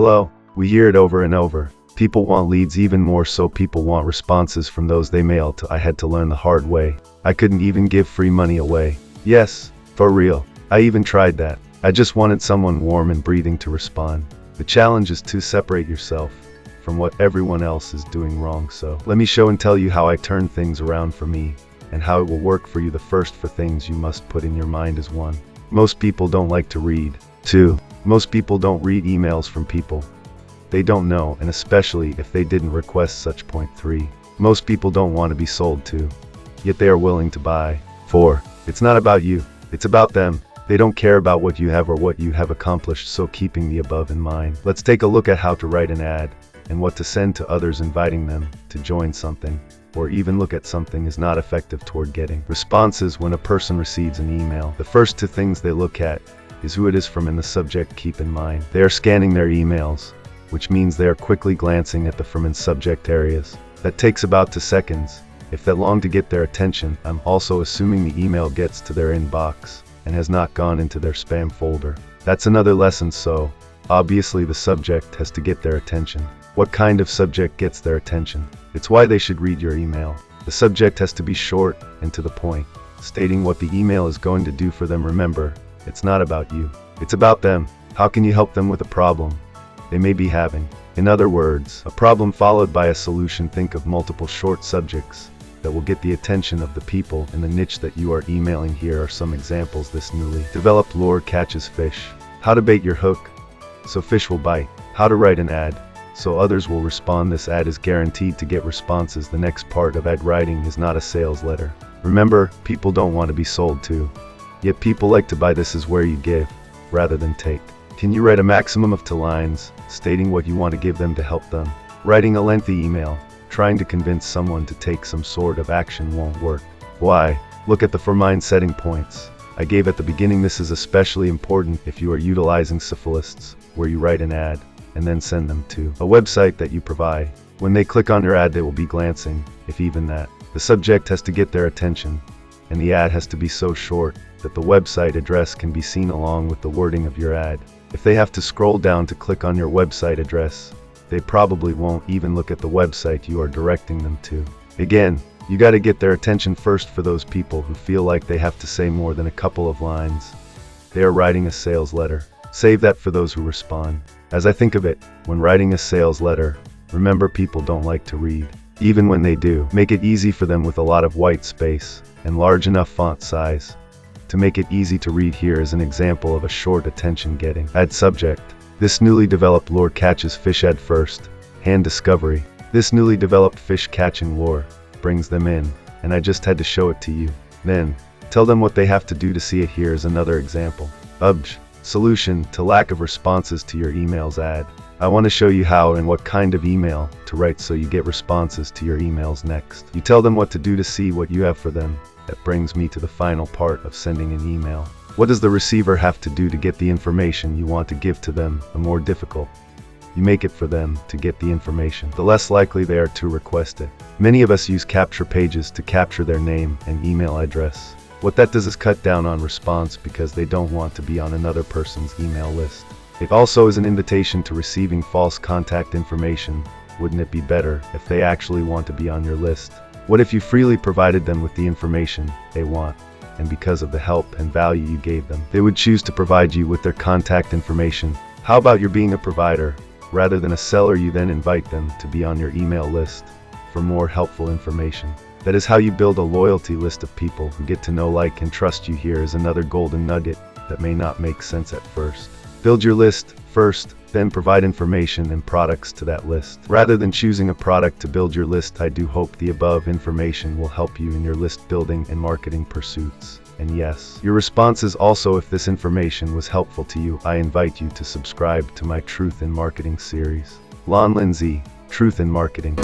Hello, we hear it over and over. People want leads, even more so people want responses from those they mail to. I had to learn the hard way. I couldn't even give free money away. Yes, for real. I even tried that. I just wanted someone warm and breathing to respond. The challenge is to separate yourself from what everyone else is doing wrong. So let me show and tell you how I turn things around for me and how it will work for you. The first four things you must put in your mind is 1. Most people don't like to read. 2. Most people don't read emails from people they don't know, and especially if they didn't request such. Point 3. Most people don't want to be sold to, yet they are willing to buy. 4. It's not about you, it's about them. They don't care about what you have or what you have accomplished. So keeping the above in mind, let's take a look at how to write an ad and what to send to others. Inviting them to join something or even look at something is not effective toward getting responses. When a person receives an email, the first 2 things they look at is who it is from and the subject. Keep in mind, they are scanning their emails, which means they are quickly glancing at the from and subject areas. That takes about 2 seconds. If that long to get their attention, I'm also assuming the email gets to their inbox and has not gone into their spam folder. That's another lesson. So obviously the subject has to get their attention. What kind of subject gets their attention? It's why they should read your email. The subject has to be short and to the point, stating what the email is going to do for them. Remember, it's not about you, it's about them. How can you help them with a problem they may be having? In other words, a problem followed by a solution. Think of multiple short subjects that will get the attention of the people in the niche that you are emailing. Here are some examples. This newly developed lure catches fish. How to bait your hook so fish will bite. How to write an ad so others will respond. This ad is guaranteed to get responses. The next part of ad writing is not a sales letter. Remember, people don't want to be sold to, yet people like to buy. This is where you give rather than take. Can you write a maximum of 2 lines, stating what you want to give them to help them? Writing a lengthy email, trying to convince someone to take some sort of action won't work. Why? Look at the 4 mind setting points I gave at the beginning. This is especially important if you are utilizing syphilists, where you write an ad and then send them to a website that you provide. When they click on your ad, they will be glancing, if even that. The subject has to get their attention, and the ad has to be so short that the website address can be seen along with the wording of your ad. If they have to scroll down to click on your website address, they probably won't even look at the website you are directing them to. Again, you got to get their attention first. For those people who feel like they have to say more than a couple of lines, they are writing a sales letter. Save that for those who respond. As I think of it, when writing a sales letter, remember, people don't like to read. Even when they do, make it easy for them with a lot of white space and large enough font size to make it easy to read. Here is an example of a short attention-getting ad subject. This newly developed lure catches fish. Ad first, hand discovery. This newly developed fish catching lure brings them in, and I just had to show it to you. Then, tell them what they have to do to see it. Here is another example. Solution to lack of responses to your emails. Ad. I want to show you how and what kind of email to write so you get responses to your emails. Next, you tell them what to do to see what you have for them. That brings me to the final part of sending an email. What does the receiver have to do to get the information you want to give to them? The more difficult you make it for them to get the information, the less likely they are to request it. Many of us use capture pages to capture their name and email address. What that does is cut down on response because they don't want to be on another person's email list. It also is an invitation to receiving false contact information. Wouldn't it be better if they actually want to be on your list? What if you freely provided them with the information they want, and because of the help and value you gave them, they would choose to provide you with their contact information? How about you're being a provider rather than a seller? You then invite them to be on your email list for more helpful information. That is how you build a loyalty list of people who get to know, like, and trust you. Here is another golden nugget that may not make sense at first. Build your list first, then provide information and products to that list. Rather than choosing a product to build your list, I do hope the above information will help you in your list building and marketing pursuits. And yes, your responses also. If this information was helpful to you, I invite you to subscribe to my Truth in Marketing series. Lon Lindsay, Truth in Marketing.